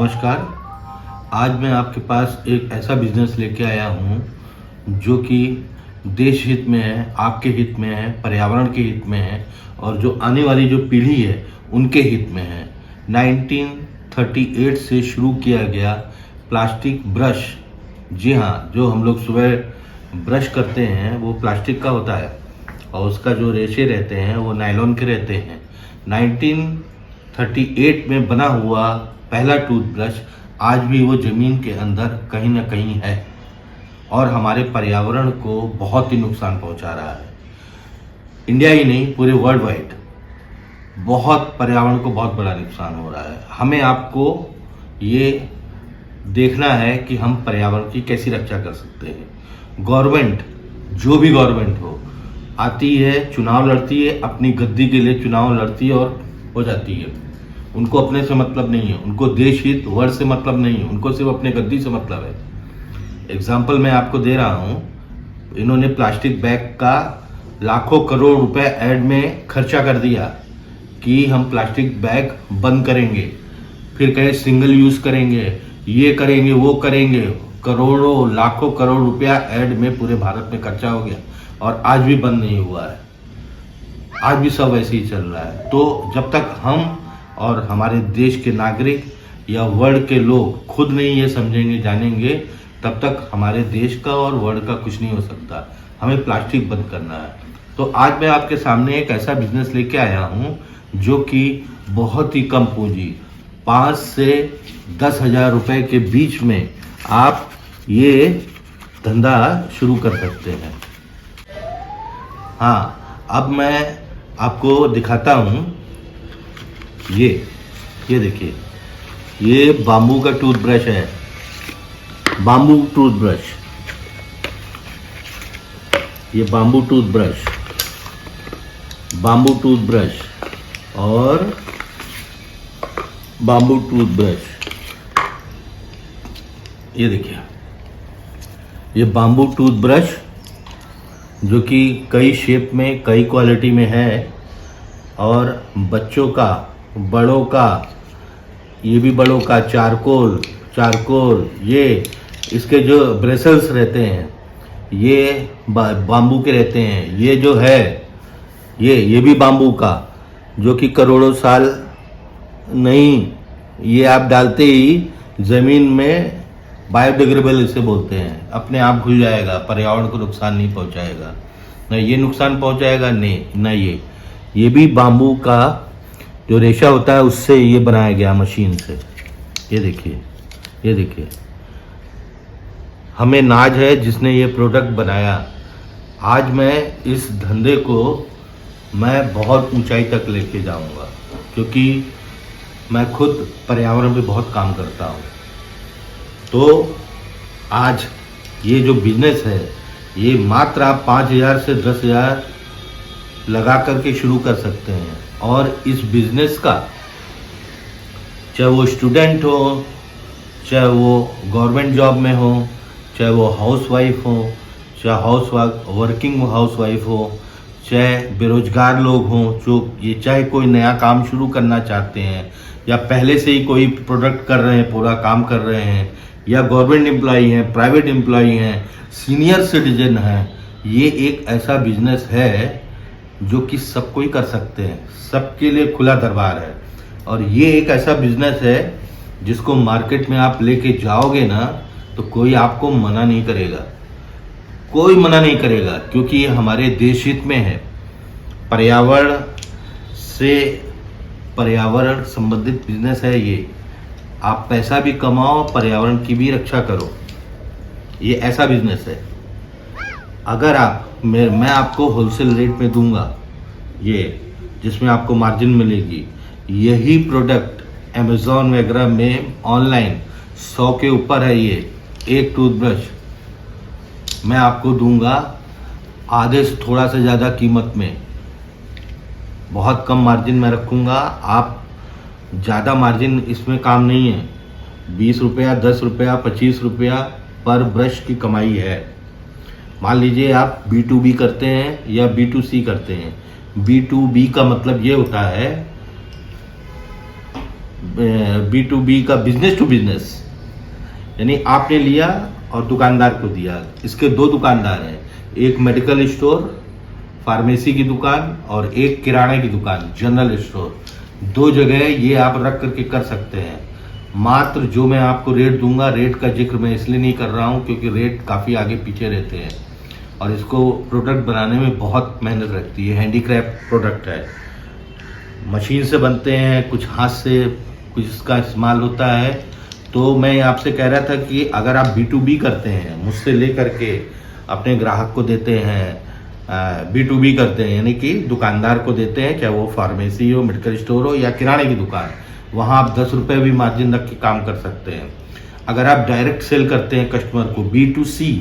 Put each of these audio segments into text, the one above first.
नमस्कार। आज मैं आपके पास एक ऐसा बिजनेस लेके आया हूँ जो कि देश हित में है, आपके हित में है, पर्यावरण के हित में है और जो आने वाली जो पीढ़ी है उनके हित में है। 1938 से शुरू किया गया प्लास्टिक ब्रश। जी हाँ, जो हम लोग सुबह ब्रश करते हैं वो प्लास्टिक का होता है और उसका जो रेशे रहते हैं वो नायलॉन के रहते हैं। 1938 में बना हुआ पहला टूथब्रश आज भी वो ज़मीन के अंदर कहीं ना कहीं है और हमारे पर्यावरण को बहुत ही नुकसान पहुंचा रहा है। इंडिया ही नहीं, पूरे वर्ल्ड वाइड बहुत पर्यावरण को बहुत बड़ा नुकसान हो रहा है। हमें आपको ये देखना है कि हम पर्यावरण की कैसी रक्षा कर सकते हैं। गवर्नमेंट, जो भी गवर्नमेंट आती है, चुनाव लड़ती है, अपनी गद्दी के लिए चुनाव लड़ती है और हो जाती है। उनको अपने से मतलब नहीं है, उनको देश हित वर्ष से मतलब नहीं है, उनको सिर्फ अपने गद्दी से मतलब है। एग्जाम्पल मैं आपको दे रहा हूँ, इन्होंने प्लास्टिक बैग का लाखों करोड़ रुपए ऐड में खर्चा कर दिया कि हम प्लास्टिक बैग बंद करेंगे, फिर कहे सिंगल यूज करेंगे, ये करेंगे वो करेंगे। करोड़ों लाखों करोड़ रुपया ऐड में पूरे भारत में खर्चा हो गया और आज भी बंद नहीं हुआ है। आज भी सब ऐसे ही चल रहा है। तो जब तक हम और हमारे देश के नागरिक या वर्ल्ड के लोग खुद नहीं ये समझेंगे, जानेंगे, तब तक हमारे देश का और वर्ल्ड का कुछ नहीं हो सकता। हमें प्लास्टिक बंद करना है। तो आज मैं आपके सामने एक ऐसा बिजनेस लेके आया हूँ जो कि बहुत ही कम पूंजी, 5 से 10 हजार रुपए के बीच में आप ये धंधा शुरू कर सकते हैं। हाँ, अब मैं आपको दिखाता हूँ। ये देखिए, ये बाम्बू का टूथब्रश है, बाम्बू टूथब्रश। ये बाम्बू टूथब्रश, बाम्बू टूथब्रश और बाम्बू टूथब्रश। ये देखिए, ये बाम्बू टूथब्रश जो कि कई शेप में, कई क्वालिटी में है और बच्चों का, बड़ों का, ये भी बड़ों का, चारकोल, ये इसके जो ब्रेसल्स रहते हैं ये बाम्बू के रहते हैं। ये जो है ये भी बाम्बू का, जो कि करोड़ों साल नहीं, ये आप डालते ही ज़मीन में बायोडिग्रेडेबल इसे बोलते हैं, अपने आप घुल जाएगा, पर्यावरण को नुकसान नहीं पहुंचाएगा। न ये नुकसान पहुंचाएगा न ये भी बाम्बू का जो रेशा होता है उससे ये बनाया गया मशीन से। ये देखिए, हमें नाज है जिसने ये प्रोडक्ट बनाया। आज मैं इस धंधे को मैं बहुत ऊंचाई तक लेके जाऊंगा क्योंकि मैं खुद पर्यावरण पे बहुत काम करता हूँ। तो आज ये जो बिजनेस है ये मात्र आप 5,000 से 10,000 लगा करके शुरू कर सकते हैं। और इस बिजनेस का, चाहे वो स्टूडेंट हो, चाहे वो गवर्नमेंट जॉब में हो, चाहे वो हाउसवाइफ हो, चाहे वर्किंग हाउसवाइफ हो, चाहे बेरोजगार लोग हों, जो ये चाहे कोई नया काम शुरू करना चाहते हैं या पहले से ही कोई प्रोडक्ट कर रहे हैं, पूरा काम कर रहे हैं, या गवर्नमेंट एम्प्लॉई हैं, प्राइवेट एम्प्लॉई हैं, सीनियर सिटीजन हैं, ये एक ऐसा बिजनेस है जो कि सब कोई कर सकते हैं, सबके लिए खुला दरबार है। और ये एक ऐसा बिजनेस है जिसको मार्केट में आप लेके जाओगे ना तो कोई आपको मना नहीं करेगा, कोई मना नहीं करेगा, क्योंकि ये हमारे देश हित में है। पर्यावरण संबंधित बिजनेस है ये। आप पैसा भी कमाओ, पर्यावरण की भी रक्षा करो, ये ऐसा बिजनेस है। अगर मैं आपको होलसेल रेट में दूंगा ये, जिसमें आपको मार्जिन मिलेगी। यही प्रोडक्ट अमेज़ॉन वगैरह में ऑनलाइन 100 के ऊपर है। ये एक टूथब्रश मैं आपको दूंगा आधे से थोड़ा सा ज़्यादा कीमत में, बहुत कम मार्जिन में रखूँगा। आप ज़्यादा मार्जिन इसमें काम नहीं है, 20 रुपया, 10 रुपया, 25 रुपया पर ब्रश की कमाई है। मान लीजिए आप B2B करते हैं या B2C करते हैं। B2B का मतलब ये होता है B2B का बिजनेस टू बिजनेस, यानी आपने लिया और दुकानदार को दिया। इसके दो दुकानदार हैं, एक मेडिकल स्टोर फार्मेसी की दुकान और एक किराने की दुकान जनरल स्टोर। दो जगह ये आप रख करके कर सकते हैं। मात्र जो मैं आपको रेट दूंगा, रेट का जिक्र मैं इसलिए नहीं कर रहा हूँ क्योंकि रेट काफ़ी आगे पीछे रहते हैं और इसको प्रोडक्ट बनाने में बहुत मेहनत लगती है। हैंडीक्राफ्ट प्रोडक्ट है, मशीन से बनते हैं, कुछ हाथ से कुछ इसका इस्तेमाल होता है। तो मैं आपसे कह रहा था कि अगर आप B2B करते हैं, मुझसे ले करके अपने ग्राहक को देते हैं, B2B करते हैं यानी कि दुकानदार को देते हैं, चाहे वो फार्मेसी हो, मेडिकल स्टोर हो या किराने की दुकान, वहाँ आप 10 रुपये भी मार्जिन रख के काम कर सकते हैं। अगर आप डायरेक्ट सेल करते हैं कस्टमर को B2C,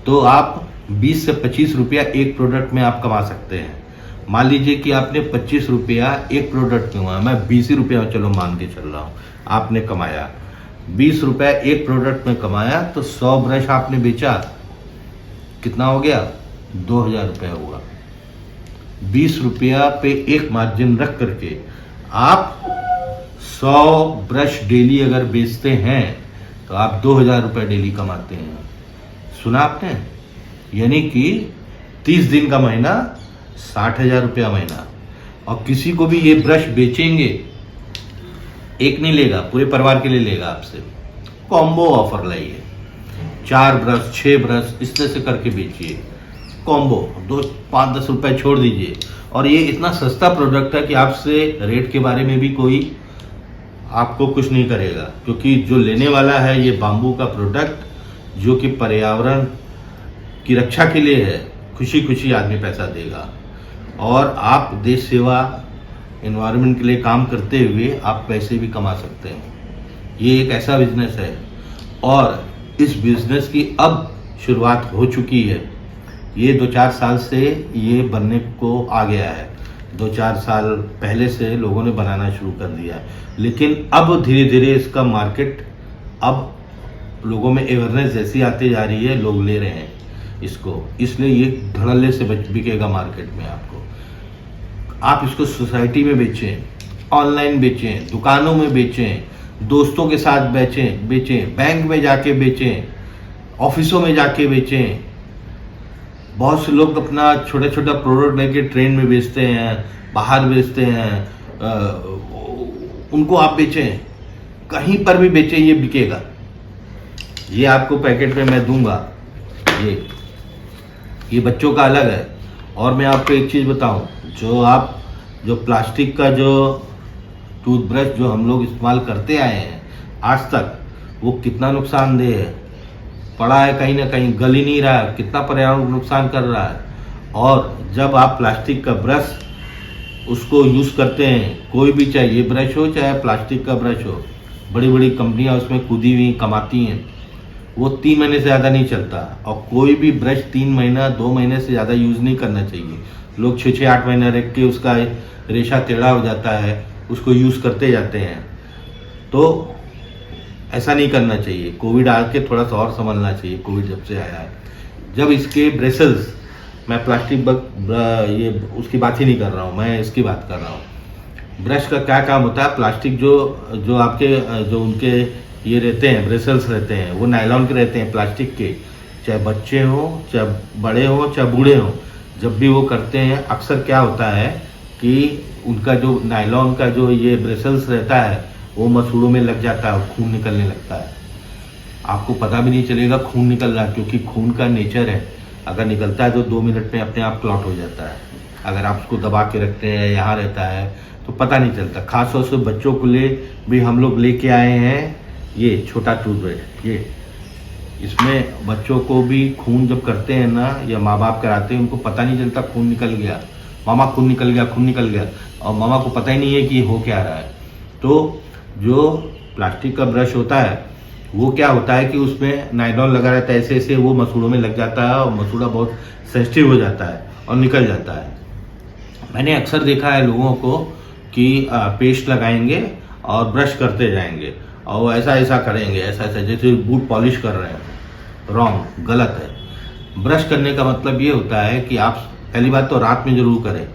तो आप 20 से 25 रुपया एक प्रोडक्ट में आप कमा सकते हैं। मान लीजिए कि आपने 25 रुपया एक प्रोडक्ट में हुआ, मैं 20 रुपया चलो मान के चल रहा हूँ, आपने कमाया 20 रुपया एक प्रोडक्ट में कमाया, तो 100 ब्रश आपने बेचा, कितना हो गया? 2000 रुपया हुआ। 20 रुपया पे एक मार्जिन रख करके आप 100 ब्रश डेली अगर बेचते हैं तो आप 2000 रुपये डेली कमाते हैं। सुना आपने? यानी कि 30 दिन का महीना 60,000 रुपया महीना। और किसी को भी ये ब्रश बेचेंगे, एक नहीं लेगा, पूरे परिवार के लिए लेगा आपसे। कॉम्बो ऑफर लाइए, 4 ब्रश 6 ब्रश इस तरह से करके बेचिए। कॉम्बो 5-10 रुपए छोड़ दीजिए। और ये इतना सस्ता प्रोडक्ट है कि आपसे रेट के बारे में भी कोई आपको कुछ नहीं करेगा, क्योंकि जो लेने वाला है ये बाम्बू का प्रोडक्ट जो कि पर्यावरण की रक्षा के लिए है, खुशी खुशी आदमी पैसा देगा। और आप देश सेवा, एनवायरनमेंट के लिए काम करते हुए आप पैसे भी कमा सकते हैं। ये एक ऐसा बिजनेस है और इस बिजनेस की अब शुरुआत हो चुकी है। ये 2-4 साल से ये बनने को आ गया है, 2-4 साल पहले से लोगों ने बनाना शुरू कर दिया है, लेकिन अब धीरे धीरे इसका मार्केट, अब लोगों में अवेयरनेस जैसी आती जा रही है, लोग ले रहे हैं इसको, इसलिए ये धड़ल्ले से बिकेगा मार्केट में। आप इसको सोसाइटी में बेचें, ऑनलाइन बेचें, दुकानों में बेचें, दोस्तों के साथ बेचें, बैंक में जाके बेचें, ऑफिसों में जाके बेचें। बहुत से लोग अपना छोटा छोटा प्रोडक्ट लेके ट्रेन में बेचते हैं, बाहर बेचते हैं, उनको आप बेचें, कहीं पर भी बेचें, ये बिकेगा। ये आपको पैकेट में मैं दूंगा, ये बच्चों का अलग है। और मैं आपको एक चीज़ बताऊं, जो प्लास्टिक का जो टूथब्रश जो हम लोग इस्तेमाल करते आए हैं आज तक, वो कितना नुकसानदेह है, पड़ा है कहीं ना कहीं, गल ही नहीं रहा है, कितना पर्यावरण को नुकसान कर रहा है। और जब आप प्लास्टिक का ब्रश उसको यूज़ करते हैं, कोई भी, चाहे ये ब्रश हो चाहे प्लास्टिक का ब्रश हो, बड़ी बड़ी कंपनियां उसमें कूदी हुई कमाती हैं, वो 3 महीने से ज़्यादा नहीं चलता। और कोई भी ब्रश 3 महीना 2 महीने से ज़्यादा यूज़ नहीं करना चाहिए। लोग 6-8 महीना रख के उसका रेशा टेढ़ा हो जाता है, उसको यूज़ करते जाते हैं। तो ऐसा नहीं करना चाहिए। कोविड आके थोड़ा सा और संभलना चाहिए। कोविड जब से आया है, जब इसके ब्रेसल्स, मैं प्लास्टिक ये उसकी बात ही नहीं कर रहा हूँ, मैं इसकी बात कर रहा हूँ। ब्रश का क्या काम होता है, प्लास्टिक जो आपके जो उनके ये रहते हैं, ब्रेसल्स रहते हैं, वो नायलॉन के रहते हैं, प्लास्टिक के, चाहे बच्चे हों, चाहे बड़े हों, चाहे बूढ़े हों। जब भी वो करते हैं, अक्सर क्या होता है कि उनका जो नायलॉन का जो ये ब्रेसल्स रहता है, वो मसूड़ों में लग जाता है, खून निकलने लगता है। आपको पता भी नहीं चलेगा खून निकल रहा है, क्योंकि खून का नेचर है, अगर निकलता है तो 2 मिनट में अपने आप क्लॉट हो जाता है। अगर आप उसको दबा के रखते हैं, यहाँ रहता है, तो पता नहीं चलता। खासतौर से बच्चों को भी हम लोग लेके आए हैं ये छोटा टूथब्रश। ये इसमें बच्चों को भी खून जब करते हैं ना, या माँ बाप कराते हैं, उनको पता नहीं चलता खून निकल गया, मामा खून निकल गया, और मामा को पता ही नहीं है कि हो क्या रहा है। तो जो प्लास्टिक का ब्रश होता है, वो क्या होता है कि उसमें नायलॉन लगा रहता है, ऐसे वो मसूड़ों में लग जाता है, और मसूड़ा बहुत सेंसिटिव हो जाता है और निकल जाता है। मैंने अक्सर देखा है लोगों को कि पेस्ट लगाएंगे और ब्रश करते जाएंगे, और वो ऐसा करेंगे, ऐसा जैसे बूट पॉलिश कर रहे हैं। रॉन्ग, गलत है। ब्रश करने का मतलब ये होता है कि आप पहली बात तो रात में जरूर करें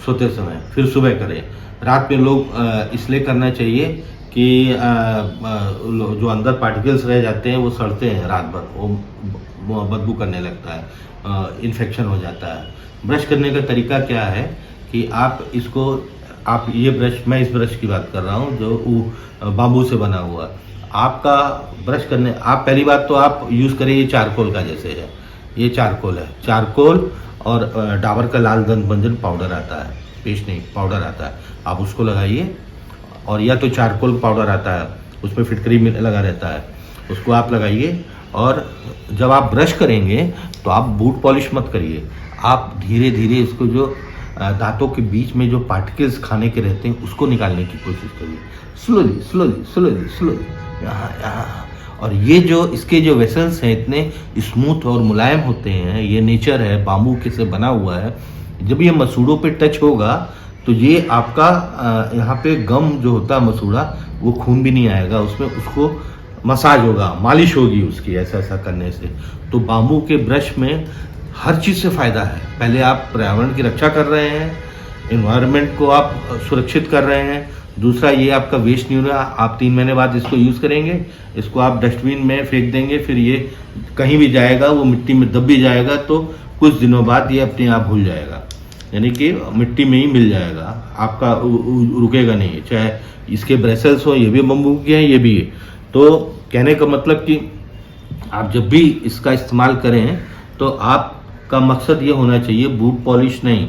सोते समय, फिर सुबह करें। रात में लोग इसलिए करना चाहिए कि जो अंदर पार्टिकल्स रह जाते हैं वो सड़ते हैं रात भर, वो बदबू करने लगता है, इन्फेक्शन हो जाता है। ब्रश करने का तरीका क्या है कि आप इसको, आप ये ब्रश, मैं इस ब्रश की बात कर रहा हूँ जो बाम्बू से बना हुआ, आपका ब्रश करने, आप पहली बात तो आप यूज़ करें ये चारकोल का, जैसे है ये चारकोल है, चारकोल और डाबर का लाल दंत मंजन पाउडर आता है, पेस्ट नहीं पाउडर आता है, आप उसको लगाइए। और या तो चारकोल पाउडर आता है, उसमें फिटकरी में लगा रहता है, उसको आप लगाइए। और जब आप ब्रश करेंगे तो आप बूट पॉलिश मत करिए, आप धीरे धीरे इसको जो दांतों के बीच में जो पार्टिकल्स खाने के रहते हैं उसको निकालने की कोशिश करिए, स्लोली स्लोली स्लोली स्लोली, यहाँ। और ये जो इसके जो वेसल्स हैं इतने स्मूथ और मुलायम होते हैं, ये नेचर है, बाम्बू के से बना हुआ है। जब ये मसूड़ों पे टच होगा तो ये आपका यहाँ पे गम जो होता है मसूड़ा, वो खून भी नहीं आएगा उसमें, उसको मसाज होगा, मालिश होगी उसकी, ऐसा ऐसा करने से। तो बाम्बू के ब्रश में हर चीज़ से फ़ायदा है। पहले आप पर्यावरण की रक्षा कर रहे हैं, इन्वायरमेंट को आप सुरक्षित कर रहे हैं। दूसरा, ये आपका वेस्ट नहीं हो रहा, आप 3 महीने बाद इसको यूज़ करेंगे, इसको आप डस्टबिन में फेंक देंगे, फिर ये कहीं भी जाएगा, वो मिट्टी में दब भी जाएगा, तो कुछ दिनों बाद ये अपने आप भूल जाएगा, यानी कि मिट्टी में ही मिल जाएगा, आपका रुकेगा नहीं। चाहे इसके ब्रेसल्स हो, ये भी बम्बू के हैं, ये भी है। तो कहने का मतलब कि आप जब भी इसका इस्तेमाल करें तो आपका मकसद ये होना चाहिए, बूट पॉलिश नहीं,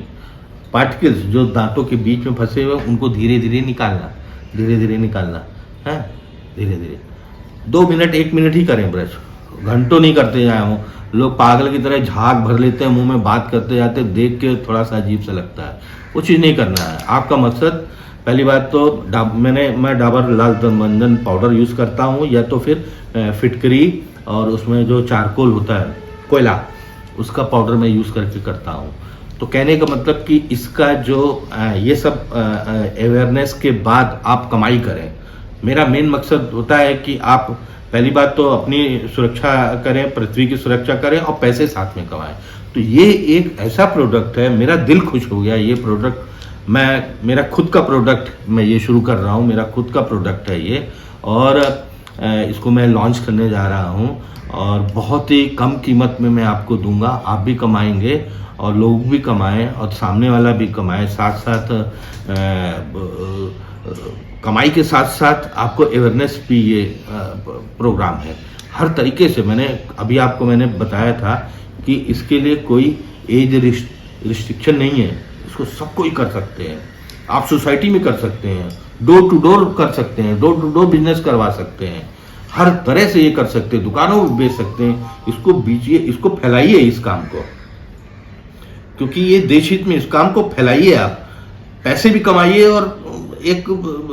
पार्टिकल्स जो दांतों के बीच में फंसे हुए उनको धीरे धीरे निकालना, धीरे धीरे निकालना है, धीरे धीरे। 2 मिनट 1 मिनट ही करें ब्रश, घंटों नहीं करते जाए हो। लोग पागल की तरह झाग भर लेते हैं, मुंह में बात करते जाते, देख के थोड़ा सा अजीब सा लगता है। वो चीज़ नहीं करना है। आपका मकसद, पहली बात तो मैं डाबर लाल दंत मंजन पाउडर यूज़ करता हूँ, या तो फिर फिटकरी और उसमें जो चारकोल होता है, कोयला, उसका पाउडर मैं यूज़ करके करता हूँ। तो कहने का मतलब कि इसका जो ये सब अवेयरनेस के बाद आप कमाई करें। मेरा मेन मकसद होता है कि आप पहली बात तो अपनी सुरक्षा करें, पृथ्वी की सुरक्षा करें और पैसे साथ में कमाएं। तो ये एक ऐसा प्रोडक्ट है, मेरा दिल खुश हो गया। ये प्रोडक्ट मेरा खुद का प्रोडक्ट मैं ये शुरू कर रहा हूँ, मेरा खुद का प्रोडक्ट है ये, और इसको मैं लॉन्च करने जा रहा हूँ और बहुत ही कम कीमत में मैं आपको दूंगा। आप भी कमाएंगे और लोग भी कमाएं और सामने वाला भी कमाए, साथ साथ कमाई के साथ साथ आपको अवेयरनेस भी ये प्रोग्राम है हर तरीके से। मैंने बताया था कि इसके लिए कोई एज रिस्ट्रिक्शन नहीं है, इसको सब कोई कर सकते हैं। आप सोसाइटी में कर सकते हैं, डोर टू डोर कर सकते हैं, डोर टू डोर बिजनेस करवा सकते हैं, हर तरह से ये कर सकते हैं, दुकानों में बेच सकते हैं। इसको बीजिए, इसको फैलाइए इस काम को, क्योंकि ये देश हित में, इस काम को फैलाइए। आप पैसे भी कमाइए और एक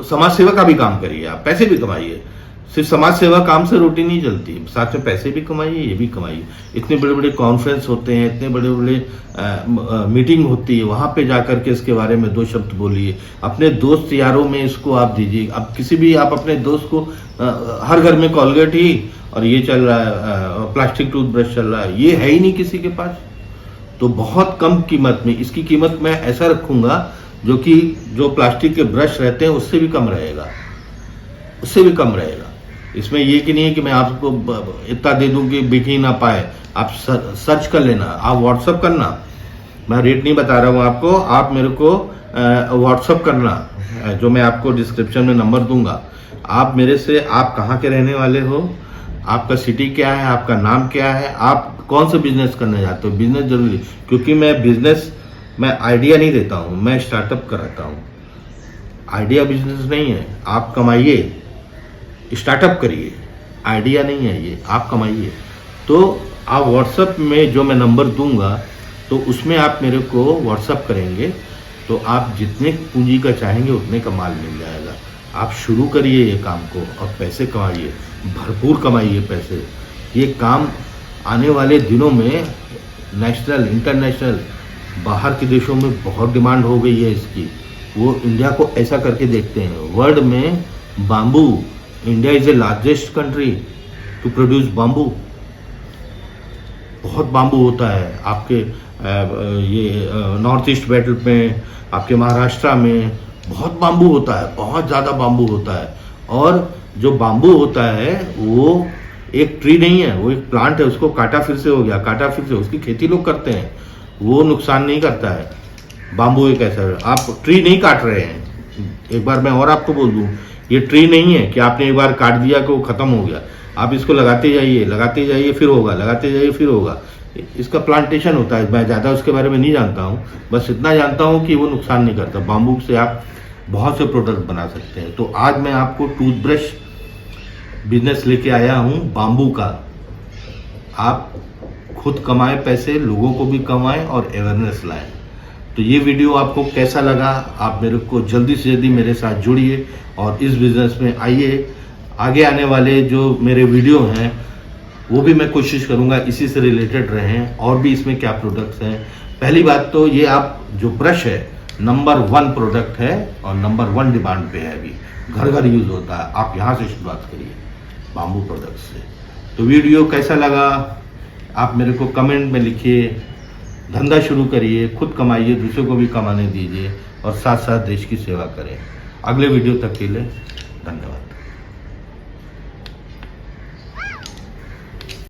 समाज सेवा का भी काम करिए। आप पैसे भी कमाइए, सिर्फ समाज सेवा काम से रोटी नहीं चलती, साथ में पैसे भी कमाइए, ये भी कमाइए। इतने बड़े बड़े कॉन्फ्रेंस होते हैं, इतने बड़े बड़े मीटिंग होती है, वहाँ पे जाकर के इसके बारे में 2 शब्द बोलिए। अपने दोस्त यारों में इसको आप दीजिए। अब किसी भी आप अपने दोस्त को, हर घर में कोलगेट ही और ये चल रहा है, प्लास्टिक टूथब्रश चल रहा है, ये है ही नहीं किसी के पास। तो बहुत कम कीमत में, इसकी कीमत मैं ऐसा रखूँगा जो प्लास्टिक के ब्रश रहते हैं उससे भी कम रहेगा, उससे भी कम रहेगा। इसमें ये कि नहीं है कि मैं आपको इतना दे दूं कि बिक ही ना पाए। आप सर्च कर लेना, आप व्हाट्सअप करना, मैं रेट नहीं बता रहा हूँ आपको, आप मेरे को व्हाट्सअप करना, जो मैं आपको डिस्क्रिप्शन में नंबर दूंगा। आप मेरे से, आप कहाँ के रहने वाले हो, आपका सिटी क्या है, आपका नाम क्या है, आप कौन सा बिजनेस करने जाते हो। बिजनेस जरूरी, क्योंकि मैं आइडिया नहीं देता हूँ, मैं स्टार्टअप कराता हूँ। आइडिया बिजनेस नहीं है, आप कमाइए, स्टार्टअप करिए, आइडिया नहीं है ये, आप कमाइए। तो आप व्हाट्सएप में जो मैं नंबर दूंगा, तो उसमें आप मेरे को व्हाट्सएप करेंगे, तो आप जितने पूंजी का चाहेंगे उतने का माल मिल जाएगा। आप शुरू करिए ये काम को और पैसे कमाइए, भरपूर कमाइए पैसे। ये काम आने वाले दिनों में नेशनल, इंटरनेशनल, बाहर के देशों में बहुत डिमांड हो गई है इसकी। वो इंडिया को ऐसा करके देखते हैं। वर्ल्ड में bamboo, India is a largest country to produce bamboo. बहुत बाम्बू होता है आपके ये नॉर्थ ईस्ट बेल्ट में, आपके महाराष्ट्र में बहुत बाम्बू होता है, बहुत ज़्यादा बाम्बू होता है। और जो बाम्बू होता है वो एक ट्री नहीं है, वो एक प्लांट है। उसको काटा फिर से हो गया, काटा फिर से, उसकी खेती लोग करते हैं, वो नुकसान नहीं करता है। बाम्बू एक ऐसा है, आप ट्री नहीं काट रहे हैं। एक बार मैं और आपको बोल दूं, ये ट्री नहीं है कि आपने एक बार काट दिया कि वो खत्म हो गया। आप इसको लगाते जाइए फिर होगा, लगाते जाइए फिर होगा। इसका प्लांटेशन होता है। मैं ज़्यादा उसके बारे में नहीं जानता हूँ, बस इतना जानता हूँ कि वो नुकसान नहीं करता। बाम्बू से आप बहुत से प्रोडक्ट बना सकते हैं। तो आज मैं आपको टूथब्रश बिजनेस लेके आया हूँ बाम्बू का। आप खुद कमाएं पैसे, लोगों को भी कमाएं और अवेयरनेस लाएं। तो ये वीडियो आपको कैसा लगा, आप मेरे को जल्दी से जल्दी मेरे साथ जुड़िए और इस बिज़नेस में आइए। आगे आने वाले जो मेरे वीडियो हैं वो भी मैं कोशिश करूंगा इसी से रिलेटेड रहें, और भी इसमें क्या प्रोडक्ट्स हैं। पहली बात तो ये, आप जो ब्रश है नंबर 1 प्रोडक्ट है और नंबर 1 डिमांड पे है, अभी घर घर यूज़ होता है। आप यहाँ से शुरुआत करिए बाम्बू प्रोडक्ट से। तो वीडियो कैसा लगा आप मेरे को कमेंट में लिखिए। धंधा शुरू करिए, खुद कमाइए, दूसरों को भी कमाने दीजिए और साथ साथ देश की सेवा करें। अगले वीडियो तक के लिए धन्यवाद।